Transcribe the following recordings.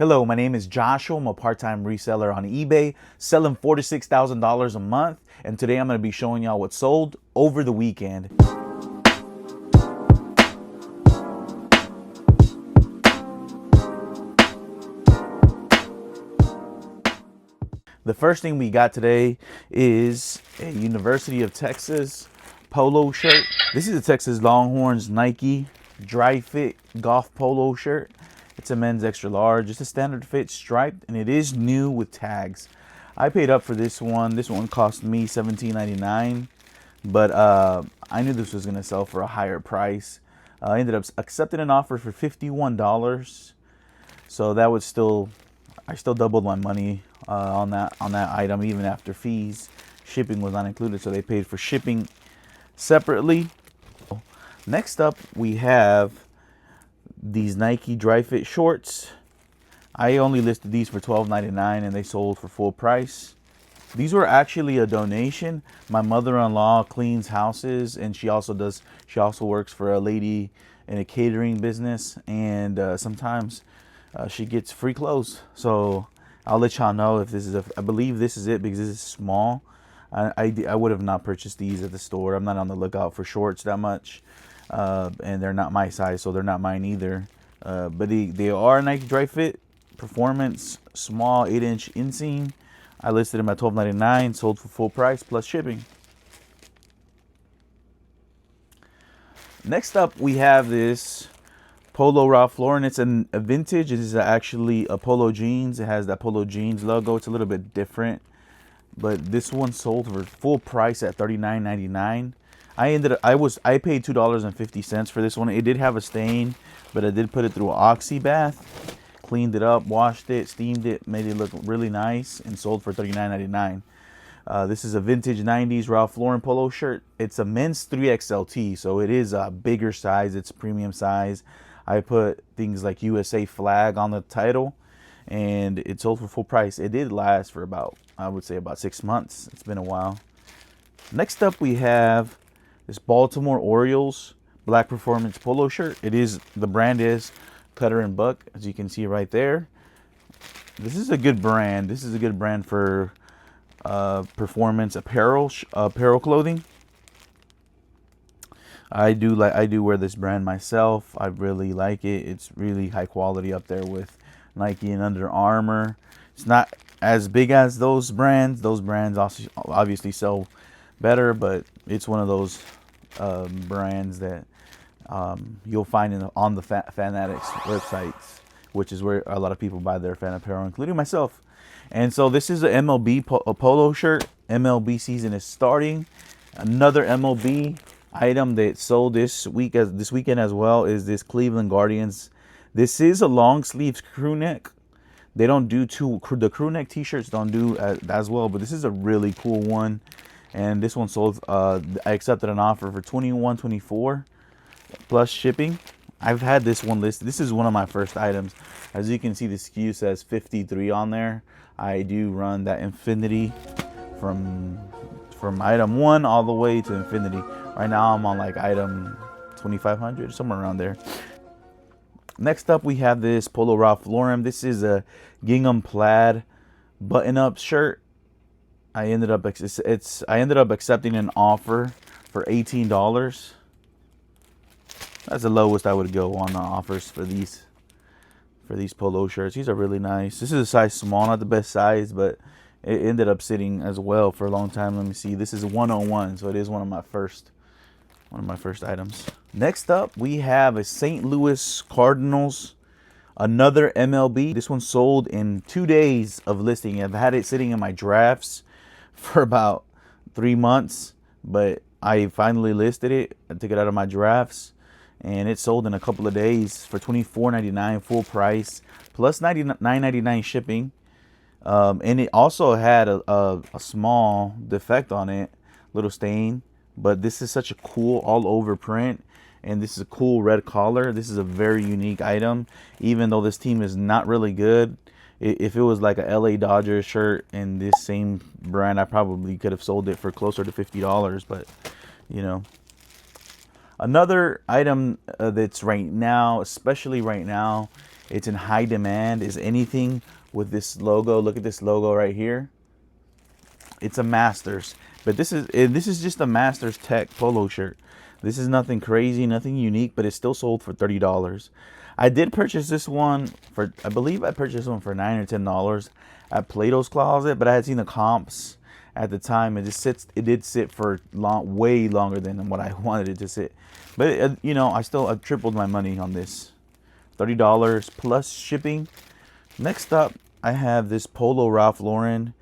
Hello, my name is Joshua. I'm a part-time reseller on eBay, selling $4,000 to $6,000 a month. And today I'm going to be showing y'all what sold over the weekend. The first thing we got today is a University of Texas polo shirt. This is a Texas Longhorns Nike dry fit golf polo shirt. It's a men's extra large. It's a standard fit striped, and it is new with tags. I paid up for this one. This one cost me $17.99, but I knew this was gonna sell for a higher price. I ended up accepting an offer for $51, so that was I still doubled my money on that item, even after fees. Shipping was not included, so they paid for shipping separately. Next up, we have these Nike dry fit shorts. I only listed these for $12.99 and they sold for full price. These were actually a donation. My mother-in-law cleans houses, and she also works for a lady in a catering business, and sometimes she gets free clothes. So I'll let y'all know if this is I believe this is it, because this is small. I would have not purchased these at the store. I'm not on the lookout for shorts that much. And they're not my size, so they're not mine either. But they are Nike dry fit performance small 8-inch inseam. I listed them at $12.99, sold for full price plus shipping. Next up, we have this Polo Ralph Lauren. It's a vintage. It is actually a Polo jeans. It has that Polo jeans logo. It's a little bit different, but this one sold for full price at $39.99. I paid $2.50 for this one. It did have a stain, but I did put it through an oxy bath, cleaned it up, washed it, steamed it, made it look really nice, and sold for $39.99. This is a vintage 90s Ralph Lauren polo shirt. It's a men's 3XLT, so it is a bigger size. It's premium size. I put things like USA flag on the title, and it sold for full price. It did last for I would say about 6 months. It's been a while. Next up, we have this Baltimore Orioles black performance polo shirt. The brand is Cutter and Buck, as you can see right there. This is a good brand. This is a good brand for performance apparel clothing. I do wear this brand myself. I really like it. It's really high quality, up there with Nike and Under Armour. It's not as big as those brands. Those brands also obviously sell better, but it's one of those brands that you'll find on the Fanatics websites, which is where a lot of people buy their fan apparel, including myself. And so this is an MLB polo shirt. MLB season is starting. Another MLB item that sold this weekend as well is this Cleveland Guardians. This is a long sleeves crew neck. They don't do the crew neck t-shirts don't do as well, but this is a really cool one. And this one sold, I accepted an offer for $21.24 plus shipping. I've had this one listed. This is one of my first items. As you can see, the SKU says 53 on there. I do run that infinity from item 1 all the way to infinity. Right now I'm on like item 2500, somewhere around there. Next up, we have this Polo Ralph Lauren. This is a gingham plaid button-up shirt. I ended up accepting an offer for $18. That's the lowest I would go on offers for these polo shirts. These are really nice. This is a size small, not the best size, but it ended up sitting as well for a long time. Let me see. This is a 101, so it is one of my first items. Next up, we have a St. Louis Cardinals, another MLB. This one sold in 2 days of listing. I've had it sitting in my drafts for about 3 months, but I finally listed it. I took it out of my drafts, and it sold in a couple of days for $24.99 full price plus $9.99 shipping. And it also had a small defect on it, little stain, but this is such a cool all over print, and this is a cool red collar. This is a very unique item, even though this team is not really good. If it was like a LA Dodgers shirt in this same brand, I probably could have sold it for closer to $50, but you know. Another item that's right now, especially right now, It's in high demand. Is anything with this logo. Look at this logo right here. It's a Masters, but this is just a Masters Tech polo shirt. This is nothing crazy, nothing unique, but it's still sold for $30. I did purchase this one for, I believe I purchased one for $9 or $10 at Plato's Closet, but I had seen the comps at the time. It did sit for way longer than what I wanted it to sit. But you know, I tripled my money on this. $30 plus shipping. Next up, I have this Polo Ralph Lauren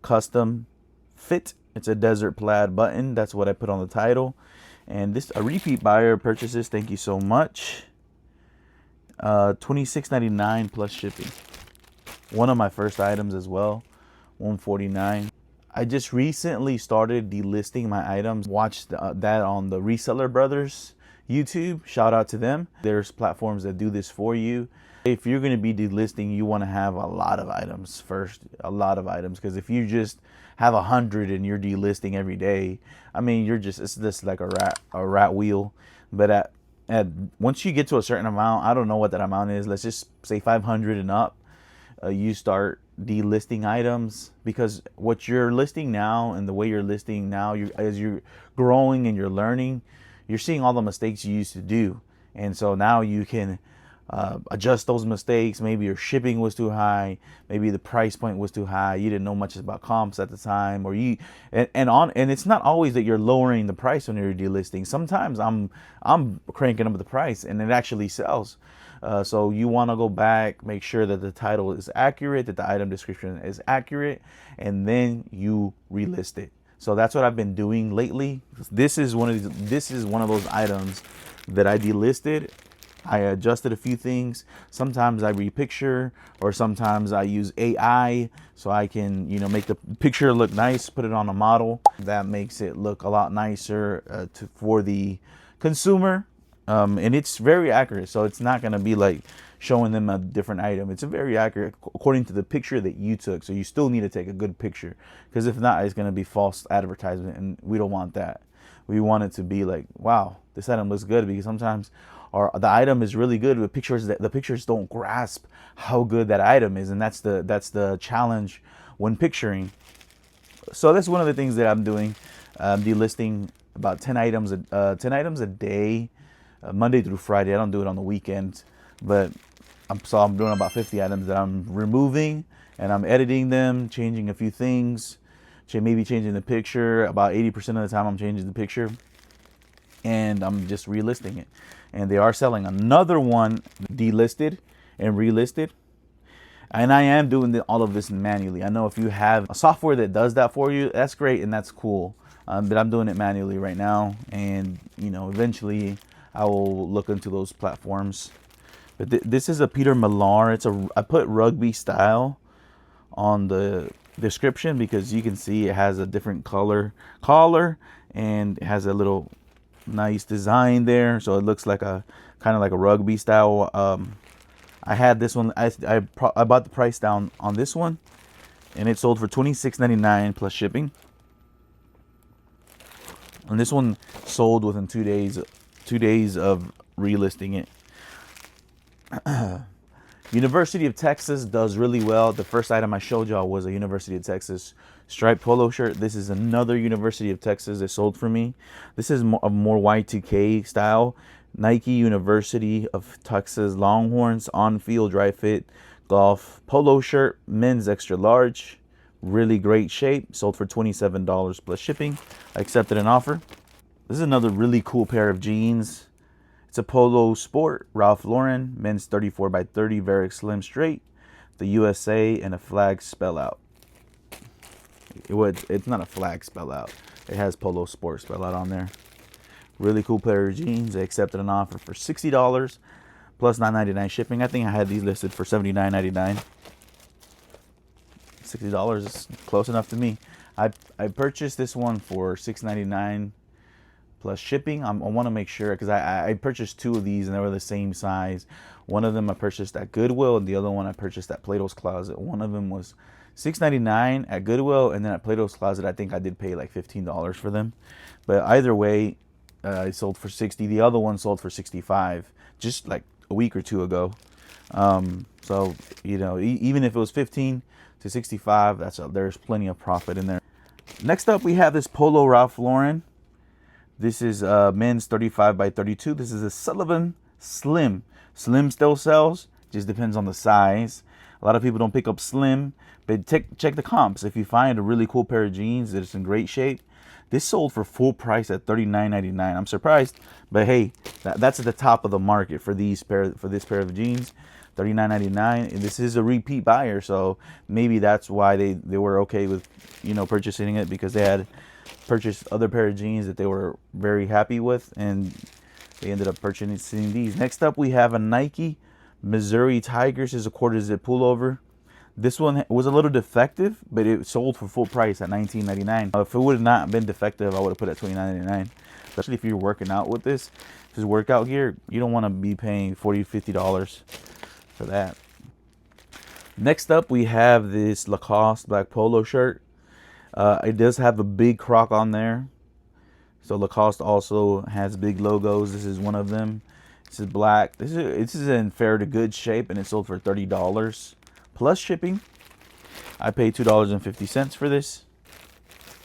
custom fit. It's a desert plaid button. That's what I put on the title. And this, a repeat buyer purchases. Thank you so much. $26.99 plus shipping. One of my first items as well. $149. I just recently started delisting my items. Watched that on the Reseller Brothers YouTube. Shout out to them. There's platforms that do this for you. If you're going to be delisting, you want to have a lot of items first. A lot of items, because if you just have 100 and you're delisting every day, I mean, it's just like a rat wheel. But once you get to a certain amount, I don't know what that amount is. Let's just say 500 and up. You start delisting items, because what you're listing now and the way you're listing now, as you're growing and you're learning, you're seeing all the mistakes you used to do. And so now you can adjust those mistakes. Maybe your shipping was too high, maybe the price point was too high, you didn't know much about comps at the time, or and it's not always that you're lowering the price when you're delisting. Sometimes I'm cranking up the price and it actually sells. So you want to go back, make sure that the title is accurate, that the item description is accurate, and then you relist it. So that's what I've been doing lately. This is one of those items that I delisted. I adjusted a few things. Sometimes I repicture, or sometimes I use AI so I can, you know, make the picture look nice, put it on a model. That makes it look a lot nicer for the consumer. And it's very accurate, so it's not going to be like showing them a different item. It's very accurate according to the picture that you took. So you still need to take a good picture, because if not, it's going to be false advertisement, and we don't want that. We want it to be like, wow, this item looks good, because sometimes the item is really good, but the pictures don't grasp how good that item is, and that's the challenge when picturing. So that's one of the things that I'm doing. Delisting about 10 items a day. Monday through Friday. I don't do it on the weekends, but I'm doing about 50 items that I'm removing, and I'm editing them, changing a few things, maybe changing the picture. About 80% of the time I'm changing the picture, and I'm just relisting it. And they are selling. Another one delisted and relisted. And I am doing all of this manually. I know if you have a software that does that for you, that's great and that's cool. But I'm doing it manually right now, and you know, eventually I will look into those platforms. But this is a Peter Millar. I put rugby style on the description because you can see it has a different collar, and it has a little nice design there, so it looks like a kind of like a rugby style. I had this one. I bought the price down on this one, and it sold for $26.99 plus shipping. And this one sold within 2 days. 2 days of relisting it. University of Texas does really well. The first item I showed y'all was a University of Texas striped polo shirt. This is another University of Texas that sold for me. This is a more Y2K style. Nike University of Texas Longhorns on-field dry fit golf polo shirt, men's extra large. Really great shape. Sold for $27 plus shipping. I accepted an offer. This is another really cool pair of jeans. It's a Polo Sport, Ralph Lauren, men's 34 by 30, very slim straight. The USA and a flag spell out. It's not a flag spell out. It has Polo Sport spell out on there. Really cool pair of jeans. I accepted an offer for $60 plus $9.99 shipping. I think I had these listed for $79.99. $60 is close enough to me. I purchased this one for $6.99 plus shipping. I want to make sure, because I purchased two of these and they were the same size. One of them I purchased at Goodwill, and the other one I purchased at Plato's Closet. One of them was $6.99 at Goodwill, and then at Plato's Closet I think I did pay like $15 for them. But either way, I sold for $60. The other one sold for $65 just like a week or two ago. So even if it was 15 to 65, there's plenty of profit in there. Next up, we have this Polo Ralph Lauren. This is men's 35 by 32. This is a Sullivan Slim. Slim still sells, just depends on the size. A lot of people don't pick up Slim, but check the comps. If you find a really cool pair of jeans that's in great shape, this sold for full price at $39.99. I'm surprised, but hey, that's at the top of the market for this pair of jeans. $39.99, and this is a repeat buyer, so maybe that's why they were okay with purchasing it, because they had purchased other pair of jeans that they were very happy with, and they ended up purchasing these. Next up, we have a Nike Missouri Tigers. This is a quarter zip pullover. This one was a little defective, but it sold for full price at $19.99. If it would have not been defective, I would have put it at $29.99. Especially if you're working out with this workout gear, you don't want to be paying $40, $50 for that. Next up, we have this Lacoste black polo shirt. It does have a big croc on there. So Lacoste also has big logos. This is one of them. This is black. This is in fair to good shape, and it sold for $30 plus shipping. I paid $2.50 for this.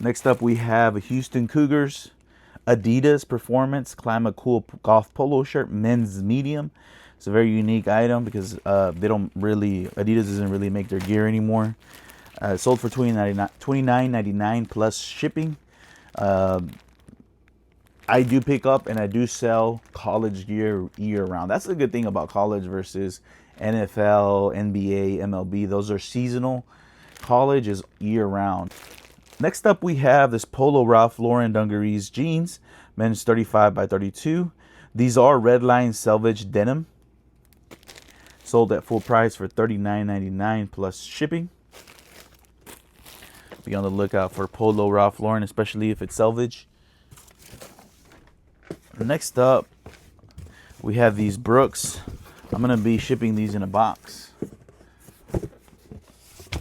Next up, we have a Houston Cougars Adidas Performance Climate Cool Golf Polo Shirt, men's medium. It's a very unique item because Adidas doesn't really make their gear anymore. Sold for $29.99 plus shipping. I do pick up and I do sell college gear year round. That's the good thing about college versus NFL, NBA, MLB. Those are seasonal. College is year round. Next up, we have this Polo Ralph Lauren dungarees jeans, men's 35 by 32. These are Redline Selvage denim. Sold at full price for $39.99 plus shipping. Be on the lookout for Polo Ralph Lauren, especially if it's selvage. Next up, we have these Brooks. I'm going to be shipping these in a box.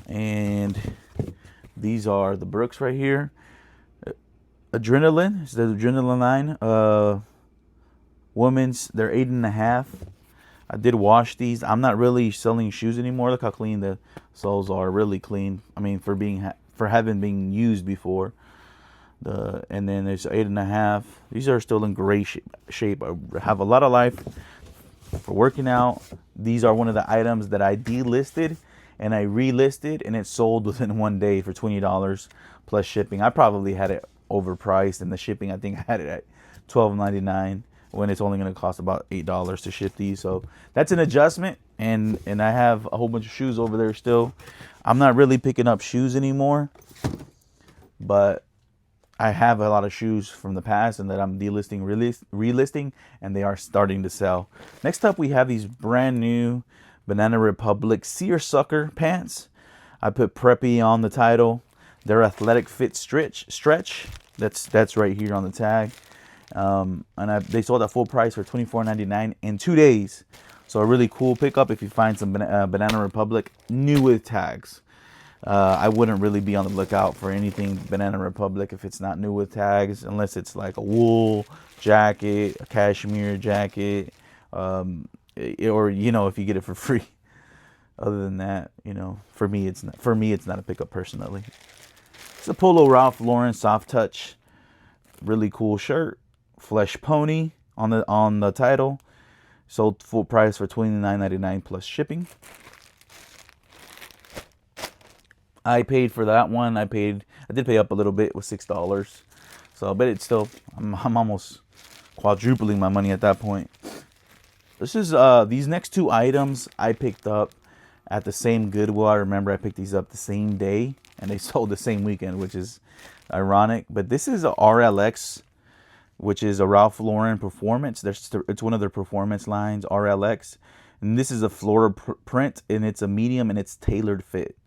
And these are the Brooks right here. Adrenaline. It's the Adrenaline line. Women's, they're 8.5. I did wash these. I'm not really selling shoes anymore. Look how clean the soles are. Really clean. I mean, for having been used before. And then there's 8.5. These are still in great shape. I have a lot of life for working out. These are one of the items that I delisted and I relisted, and it sold within 1 day for $20 plus shipping. I probably had it overpriced, and the shipping, I think I had it at $12.99 when it's only going to cost about $8 to ship these. So that's an adjustment, and I have a whole bunch of shoes over there still. I'm not really picking up shoes anymore, but I have a lot of shoes from the past and that I'm delisting, relisting, and they are starting to sell. Next up, we have these brand new Banana Republic Seersucker pants. I put Preppy on the title. They're athletic fit stretch. That's right here on the tag. And they sold at full price for $24.99 in 2 days. So a really cool pickup if you find some Banana Republic new with tags. I wouldn't really be on the lookout for anything Banana Republic if it's not new with tags, unless it's like a wool jacket, a cashmere jacket, or if you get it for free. Other than that, for me it's not a pickup personally. It's a Polo Ralph Lauren Soft Touch, really cool shirt, Flesh Pony on the title. Sold full price for $29.99 plus shipping. I paid for that one. I did pay up a little bit with $6. So, but it's still, I'm almost quadrupling my money at that point. This is these next two items I picked up at the same Goodwill. I remember I picked these up the same day, and they sold the same weekend, which is ironic. But this is a RLX, which is a Ralph Lauren Performance. It's one of their performance lines, RLX, and this is a floral print, and it's a medium, and it's tailored fit.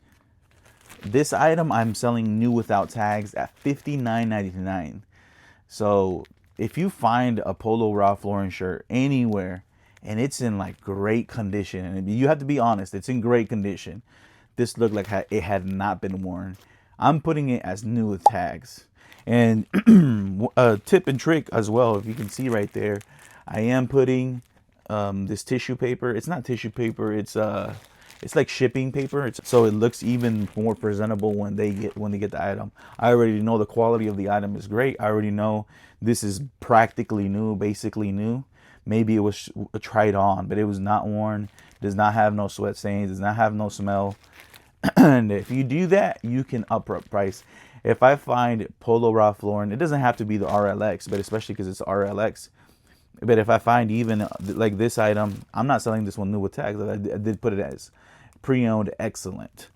This item I'm selling new without tags at $59.99. So if you find a Polo Ralph Lauren shirt anywhere and it's in like great condition, and you have to be honest, it's in great condition. This looked like it had not been worn. I'm putting it as new with tags. And a tip and trick as well, if you can see right there, I am putting this tissue paper. It's not tissue paper. It's like shipping paper. So it looks even more presentable when they get the item. I already know the quality of the item is great. I already know this is practically new, basically new. Maybe it was tried on, but it was not worn. Does not have no sweat stains. Does not have no smell. And if you do that, you can up price. If I find Polo Ralph Lauren, it doesn't have to be the RLX, but especially because it's RLX. But if I find even like this item, I'm not selling this one new with tags. I did put it as pre-owned excellent,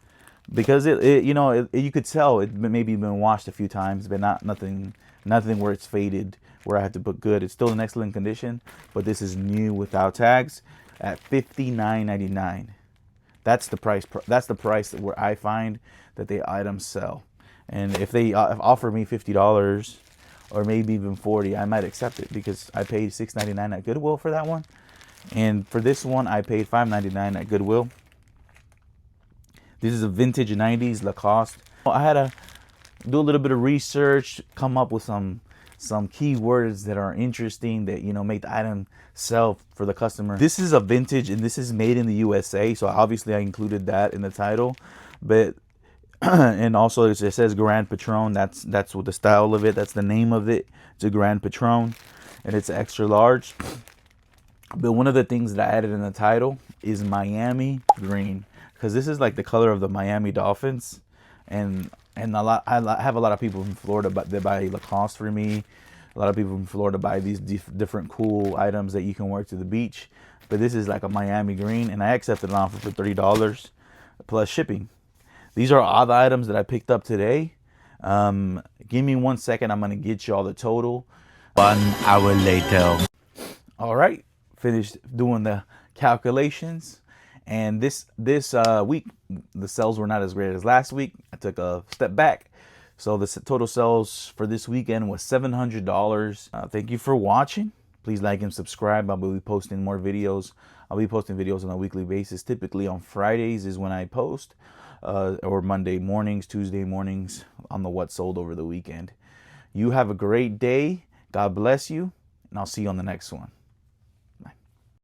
because you could tell it maybe been washed a few times, but nothing where it's faded, where I had to put good. It's still in excellent condition, but this is new without tags at $59.99. That's the price. That's the price where I find that the items sell. And if they offer me $50 or maybe even $40, I might accept it, because I paid $6.99 at Goodwill for that one, and for this one I paid $5.99 at Goodwill. This is a vintage 90s Lacoste. I had to do a little bit of research, come up with some keywords that are interesting, that make the item sell for the customer. This is a vintage, and this is made in the USA, so obviously I included that in the title. But and also it says Grand Patron. That's what the style of it. That's the name of it. It's a Grand Patron, and it's extra large. But one of the things that I added in the title is Miami green, because this is like the color of the Miami Dolphins, and I have a lot of people from Florida, but they buy Lacoste for me. A lot of people from Florida buy these different cool items that you can wear to the beach. But this is like a Miami green, and I accepted an offer for $30 plus shipping. These are all the items that I picked up today. Give me 1 second. I'm gonna get you all the total. 1 hour later. All right, finished doing the calculations, and this week the sales were not as great as last week. I took a step back, so the total sales for this weekend was $700. Thank you for watching. Please like and subscribe. I'll be posting more videos. I'll be posting videos on a weekly basis. Typically on Fridays is when I post, or Monday mornings, Tuesday mornings on the what sold over the weekend. You have a great day. God bless you, and I'll see you on the next one.